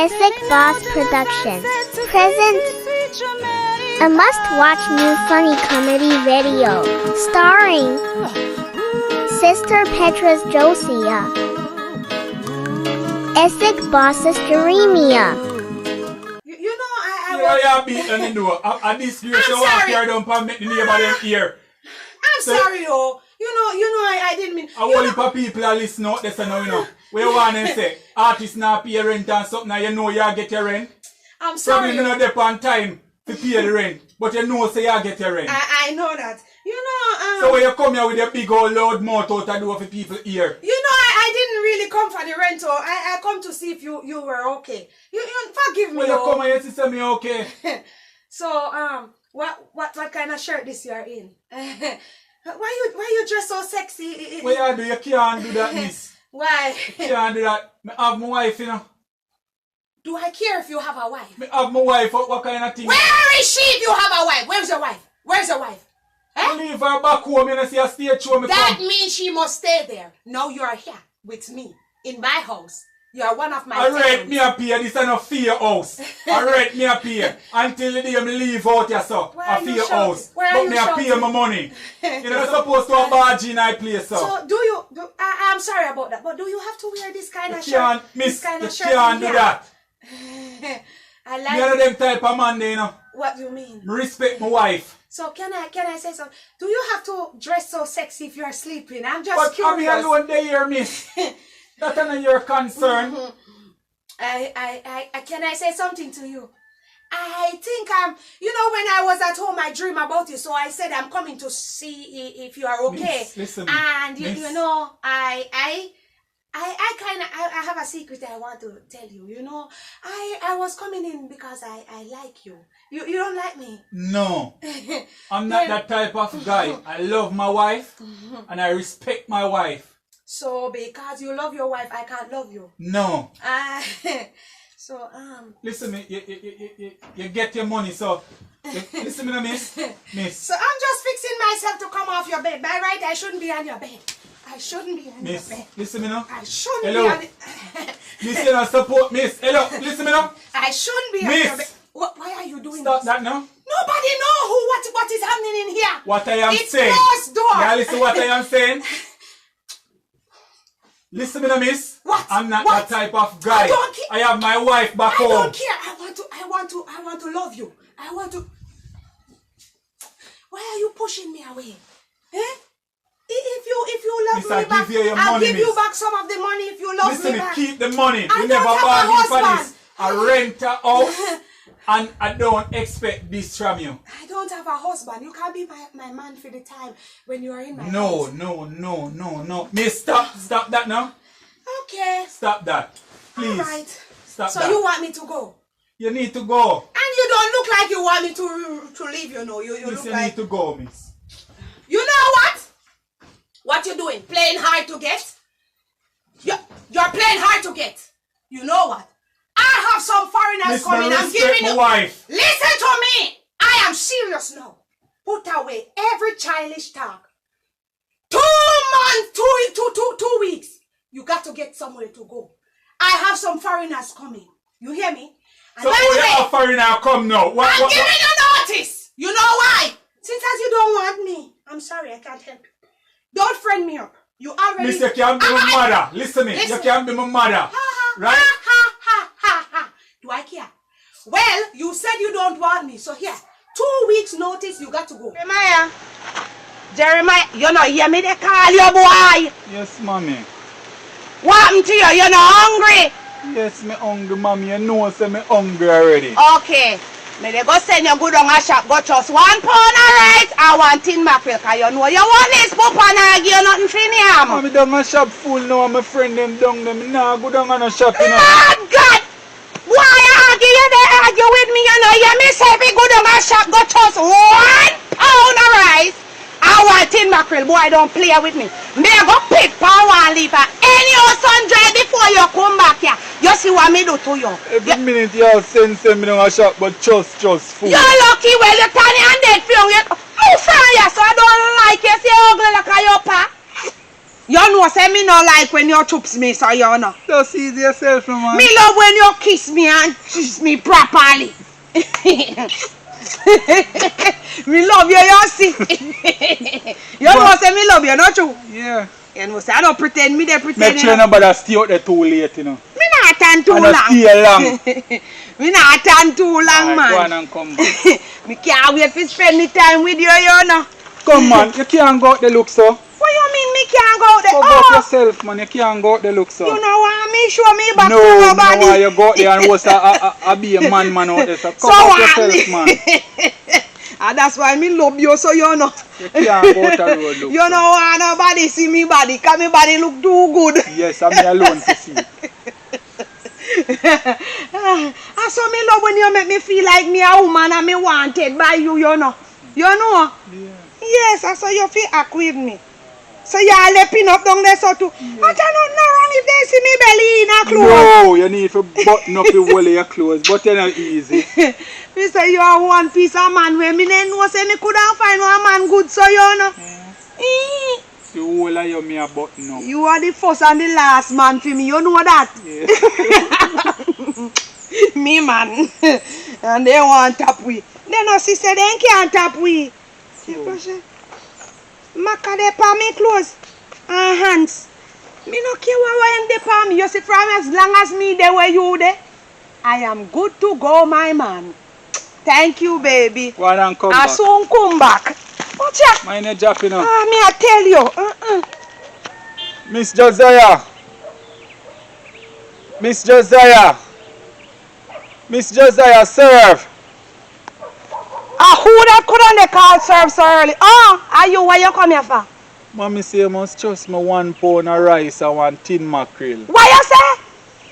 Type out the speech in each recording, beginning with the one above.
Essex Boss Productions present a must-watch new funny comedy video starring Sister Petra's Josiah, Essex Boss's Jeremia. You know, I beat on the door. I disgrace you walk here down and make the neighbor them hear. I'm sorry, oh. You know, I didn't mean. A whole heap of people are listening out there, so now you know. Where you want to say, artists not pay rent and something, and you know you get your rent. I'm sorry. Probably not there on time to pay the rent, but you know say you get your rent. I know that. You know. So when you come here with your big old loud mouth out the door for people hear. You know, I didn't really come for the rental. I come to see if you were okay. You forgive me. When you come here, you say me okay. So what kind of shirt this you are in? Why you dress so sexy? What you do? You can't do that, miss. Why? You can't do that. I have my wife, you know. Do I care if you have a wife? I have my wife. What kind of thing? Where is she if you have a wife? Where's your wife? Where's your wife? I leave her back home and see a stage show me That come. means she must stay there. Now you are here with me in my house. You are one of my I rent tenants. me up here. This is not for your house. I rent me up here until the day me leave out here, so I for your house. But me I pay my money. You're not supposed to have barge in my place, so. So do you? I'm sorry about that, but do you have to wear this kind of shirt? Miss, This kind of you shirt can't do here? that. I Me like. are them type of man, there, you know. What do you mean? Me respect my wife. So can I say something? Do you have to dress so sexy if you are sleeping? I'm just But I'm curious. alone there, here, miss. That's not your concern. Can I say something to you? I think you know, when I was at home, I dream about you, so I said I'm coming to see if you are okay. Miss, listen, and miss. you know, I have a secret I want to tell you. You know, I was coming in because I like you. You don't like me? No, I'm not that type of guy. I love my wife and I respect my wife. So because you love your wife, I can't love you. No. So Listen, me, you get your money, so listen, me, miss. So I'm just fixing myself to come off your bed. By right, I shouldn't be on your bed. I shouldn't be on Miss, your bed. listen, me now. I shouldn't Hello. be on it. Miss, you know, support, miss. Hello, listen, me now. I shouldn't be Miss. on your bed. Why are you doing Stop this? that now. Nobody know what is happening in here. What I am It's saying. closed door. Yeah, listen what I am saying. Listen, me now, miss. What? I'm not What? that type of guy. I don't care. I have my wife back I home. don't care. I want to love you. I want to. Why are you pushing me away? Eh? If you love Miss, me I back, give you your I'll money, give you miss. back some of the money if you love Listen, me back. keep the money. I We don't never have a bargain for husband. this. I rent a house and I don't expect this from you. I don't have a husband. You can't be my man for the time when you are in my No, house. no. Miss, stop that now. Okay. Stop that. Please. All right. Stop So that. you want me to go? You need to go. And you don't look like you want me to leave, you know. You Miss, look you like... need to go, miss. You know what? What you doing? Playing hard to get? You're playing hard to get. You know what? I have some foreigners Miss, coming. me I'm respect giving my you... wife. Listen to me. I am serious now. Put away every childish talk. 2 months, 2 weeks. You got to get somewhere to go. I have some foreigners coming. You hear me? And So by the you way, offering now come now. I'm giving you notice. You know why? Since as you don't want me, I'm sorry, I can't help you. Don't friend me up. You already... Miss, you can't be my mother. Listen me. Listen. You can't be my mother. Right? Ha. Do I care? Well, you said you don't want me, so here, 2 weeks notice, you got to go. Jeremiah, you know, hear me, they call you, boy. Yes, mommy. What happened to you? You're not hungry? Yes, me hungry, mommy. You know, say me hungry already. Okay. May they go send you good on a shop, go just £1, alright? I want tin mackerel, because you know you want this poop and I give you nothing for yam. Mommy, down a shop full now, my friend them down them. Nah, go down on a shop, you know. Lord God! Why you they argue with me, you know? You me say be good on a shop, go just £1, alright? I want tin mackerel, boy, don't play with me. Me go pick power and leave her any $100 before you come back here. You see what me do to you? Every minute you have send me down a shop, but just food. You're lucky when you're turning and dead from you. Move from here, so I don't like you. See how ugly like a your pa. You know, say me no like when you chups me, so you know. Just ease yourself, man. Me love when you kiss me and kiss me properly. Me love you see. You know, say me love you, not true? Yeah. You know, say I don't pretend, me they pretend. Make sure nobody stay out there too late, you know. Me not turn too and long. Stay long. Me not turn too long, man. Go on and come back. Me can't wait to spend the time with you know. Come on, you can't go out there look so. What you mean me can't go out there? Go out yourself, man. You can't go out there look so. You know what? Me show me back no, to nobody. No, you go out there and was a be a man out there. So come out yourself, man. And that's why me love you, so you know. You can't go out the road look. You know why nobody see me body, cause me body look too good. Yes, I'm me alone to see. I saw me love when you make me feel like me a woman and me wanted by you, you know. You know? Yeah. Yes, I saw you feel act with me. So you are leaping up down there so too. Yeah. I don't know wrong if they see me belly in a clothes. No, you need to button up the whole of your clothes, but you're not easy. Me say you are one piece of man where me then know say me couldn't find one man good, so you know. The whole of you me a button up. You are the first and the last man for me, you know that? Yeah. Me man. And they want tap we. They no see say they can't tap we. So. Maka de pa me clothes and hands. Me no care what they pa me. You see from as long as me there where you there, I am good to go, my man. Thank you, baby. Go on and come back. I soon come back. Watch out. Mine is dropping now. Me I tell you. Miss Josiah. Miss Josiah. Miss Josiah, serve. Who that couldn't call serve so early? Are you where you come here for? Mommy say you must trust me 1 pound of rice and 1 tin mackerel. What you say?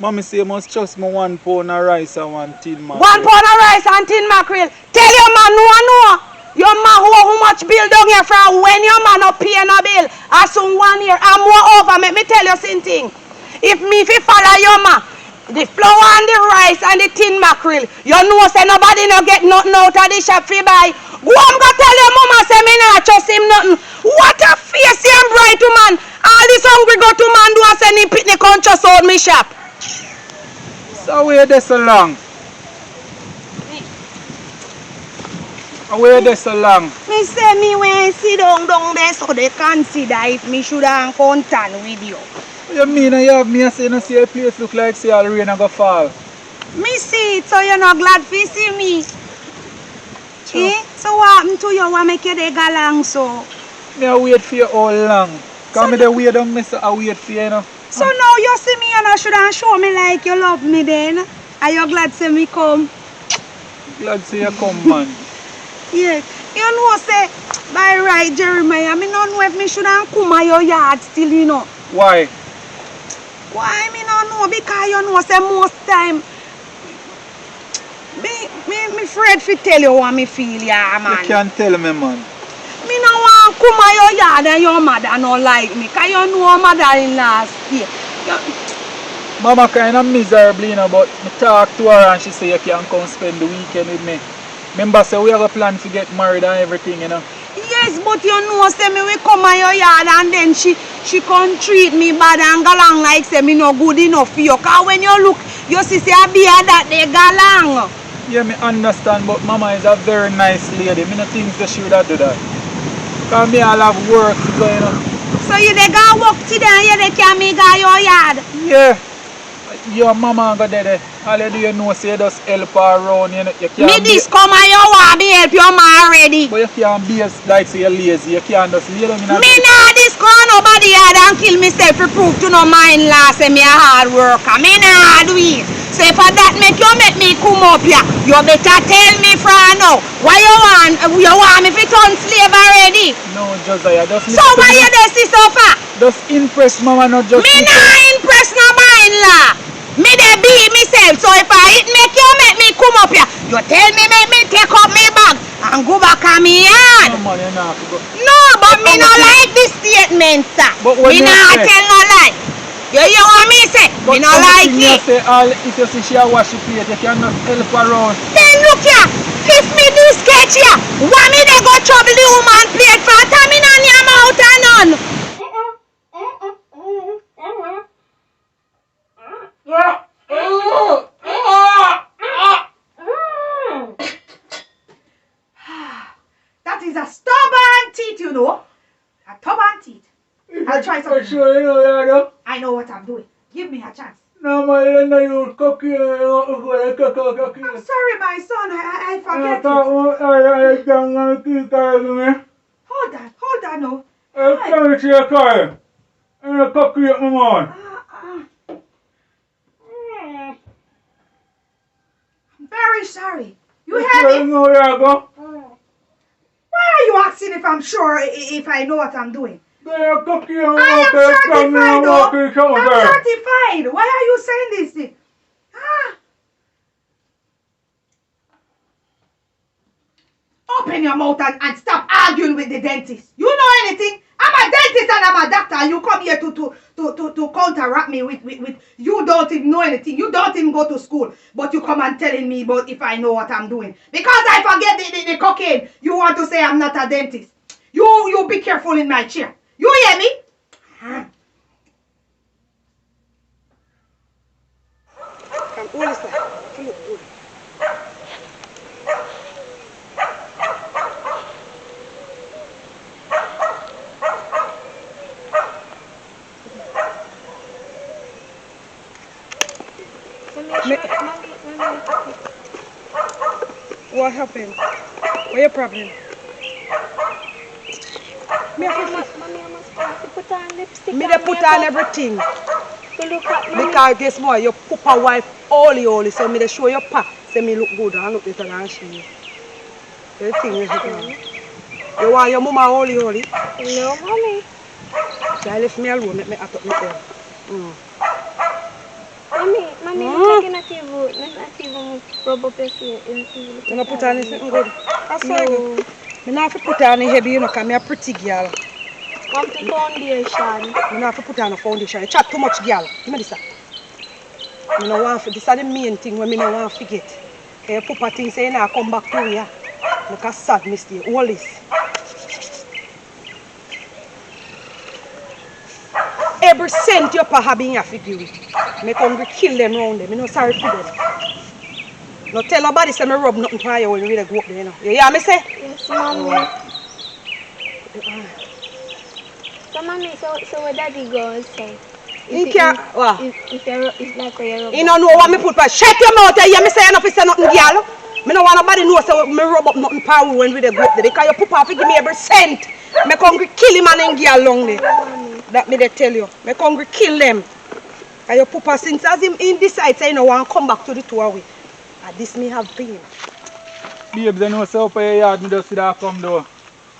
Mommy say you must trust me 1 pound of rice and 1 tin mackerel. 1 pound of rice and tin mackerel. Tell your man no. Your man how much bill down here from when your man not pay no bill. As soon 1 year and more over. Let me tell you something. If me fi follow your man, the flour and the rice and the tin mackerel, you know say nobody no get nothing out of the shop fi buy. Go and go tell your mama say me not trust him nothing. What a face and bright man. All this hungry go to man do a send him picnic country sold me shop. So where they so long? Where they so long? Me say me when sit down there so they consider if me should have contact with you. You mean you have me say you see a place look like say all rain a go fall? Me see it, so you're not glad to see me. Sure. Eh? So what happened to you? What make you dey go along so? Me a wait for you all long. Cause me dey wait down me say I wait for you, you know. So now you see me and you shouldn't show me like you love me then. Are you glad to see me come? Glad to see you come, man. Yeah. You know say, by right Jeremiah, me don't know if me shouldn't come at your yard still, you know. Why? Why me don't know? Because you know say most time me afraid to tell you what me feel, yeah, man. You can't tell me, man. Me no want come at your yard and your mother don't like me. Because you know mother-in-law stay. Mama kind of miserable, you know, but me talk to her and she say you can come spend the weekend with me. Remember, say we have a plan to get married and everything, you know. Yes, but you know, say me we come at your yard and then she can treat me bad and go along like say me no good enough for you. Because when you look, you see say I be that they go along. Yeah, me understand, but Mama is a very nice lady. Me no think that she would have do that. Because me all have work to go, you know. So you they go work today and you they can me go your yard? Yeah. Your mama go there. All you do you know say you just help her around, you know. You can't me this come and you want me help your ma already. But you can't be like say you're lazy. You can't just lay down in a me nah this come nobody yard and kill myself to prove to no mind law say me a hard worker. Me nah do it. So if that make me come up here, you better tell me from now. Why you want me to turn slave already? No, Josiah, just so why you there see so far? Just impress Mama, not just me nah impress no mind-law. Me dey beat myself. So if I make me come up here, you tell me make me take up my bag and go back on me yard. No, man, you're not go. No, but me no like this statement, sir. Me nah tell no lie. You hear what me say? Me no like it. Say, if you see she a wash the plate, you cannot help her around. Then look here. If me do sketch here, why me dey go trouble the woman plate for? Tell me none your mouth and none. to try something? Sure, you know, yeah, I know what I'm doing. Give me a chance. no, my don't use cocky. I'm sorry, my son. I forget it. Hold on, no. I'm to your car. I'm a cocky at my mom. Very sorry. You hear me? No, yeah, go. Why are you asking if I'm sure if I know what I'm doing? I am certified, though. I'm certified. Why are you saying this thing? Open your mouth and stop arguing with the dentist. You know anything? I'm a dentist and I'm a doctor, and you come here to counteract me with you don't even know anything. You don't even go to school, but you come and telling me about if I know what I'm doing. Because I forget the cocaine, you want to say I'm not a dentist. You be careful in my chair. You hear me? What is that? What happened? What's your problem? Mommy, I must put on lipstick. Me put on everything. To look at me. Because guess what? Your papa wife holy, so me show your pa. Say me look good and look better than she. The thing is you want your mama holy? No, mommy. So I left me alone, make me at up my head. Mommy, look at you. Not even rub up your face. You not put on anything good? That's why. I not have to put on heavy, you know, because I'm a pretty girl. Want the foundation? I not have to put on a foundation. You chat too much, girl. Give me this. I don't want to, this is the main thing when I don't want to forget. Your papa thing say, I come back to you. Make a sad mistake. All this. Every cent your papa have in your figure. Make hungry kill them round them. I'm not sorry for them. No tell nobody say me rub nothing for you when you really go up there, you know. You hear me say? Yes, mommy. So, mommy, so what daddy goes say? He can't, what? If it's like a rub. You don't know what me put for. Shut your mouth, you hear me say enough, say nothing, girl. Me don't want nobody know say me rub up nothing for you when we go up there. Because your papa give me every cent. Me hungry kill him and then girl long there. That me they tell you. Me hungry kill them. And your papa since as him decide say you know want to come back to the two away. This me have pain. Babes, I know so up your yard, me just see that come though. Up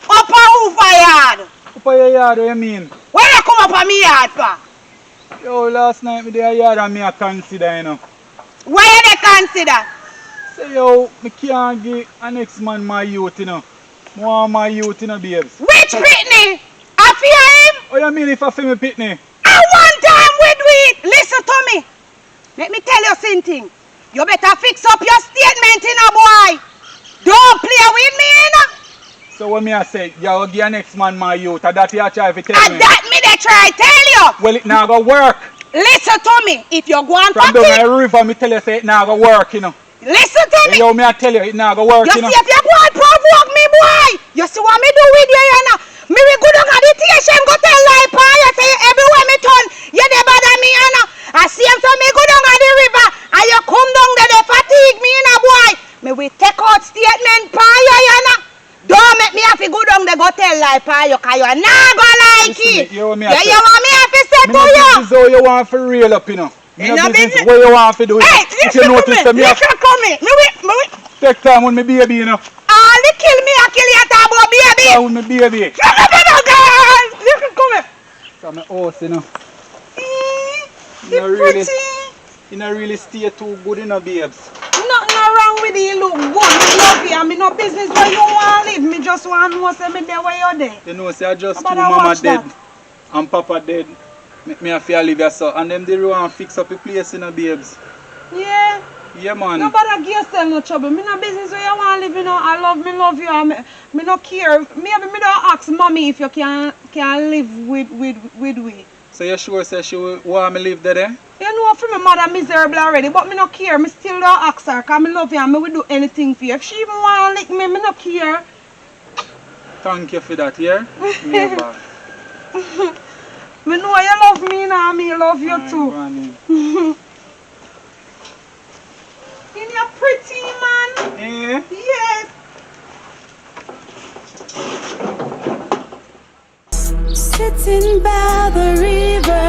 who for yard? Up your yard, what you mean? Where you come up on me yard for? Yo, last night me there yard and me a consider, you know. Why you they consider? Say yo, me can't give a next man my youth, you know. I want my youth, you know, babes. Which Britney? I fear him? What you mean if I feel me pitney? I one time we do it. Listen to me. Let me tell you something. You better fix up your statement, you know, boy. Don't play with me, you know. So what me I say, you will give a next man my youth, and that you try to tell And me. that me they try tell you. Well, it now go work. Listen to me. If you go on From for down it, the river, me tell you say it now go work, you know. listen to me. Yo, me I tell you, it now go work, You you know. see if you go and provoke me, boy. You see what me do with you, you know. Me will go down at the station, go tell lie, pa. You say everywhere me turn, you dey bother me, you know. I see him, so me go down at the river, and you come down there, they fatigue me, you know, boy. Me will take out statement, pa, you know. Don't make me have to go down there, go tell lie, pa, you, cause you not go like it. You want me You want me have to say Me to no you. business how you want to reel up, you know. Me You no no business business- what you want to do it. Hey, If you notice that me have listen to me. Me will. take time with me baby, you know. All the kill me, I kill you, talk about baby. Time with me baby. Shut up, you know, girl. Listen to me. So my house, you know. The You really, pretty. you know really stay too good, you know, babes. Nothing wrong with it. You look good. Me love you. Me no business where you want to live. Me just want to know say me there where you there. You know, say I just But two I mama watch dead that. and papa dead. Make me have to live here, so. And them they want to fix up the place, you know, babes. Yeah. Yeah, man. Nobody give yourself no trouble. Me no business where you want to live. You know, me love you. And me no care. Me don't ask mommy if you can live with we. So you sure say she will want me live there, eh? You know, for my mother miserable already, but me no care. Me still don't ask her, cause me love you and me will do anything for you. If she even want to lick me, me no care. Thank you for that, yeah? Me bad. Me know you love me now, me love you too. In your pretty man. Yes. Sitting by the river,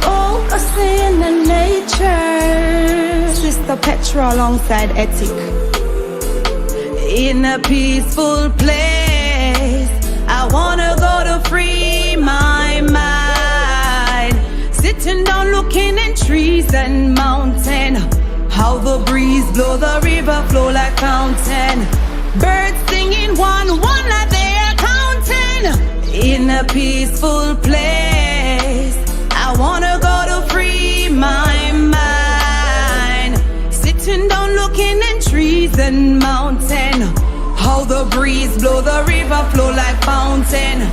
overseeing the nature. Sister Petra alongside Ethic. In a peaceful place, I wanna go to free my mind. Sitting down looking in trees and mountain. How the breeze blow, the river flow like fountain. Birds singing one like they are counting. In a peaceful place, I wanna go to free my mind. Sitting down looking in trees and mountain. How the breeze blow, the river flow like fountain.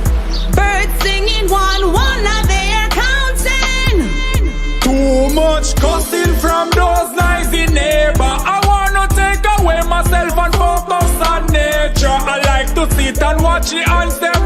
Birds singing one like they are counting. Too much cussing from those noisy neighbor. I wanna take away myself and focus on nature. I like to sit and watch the ants them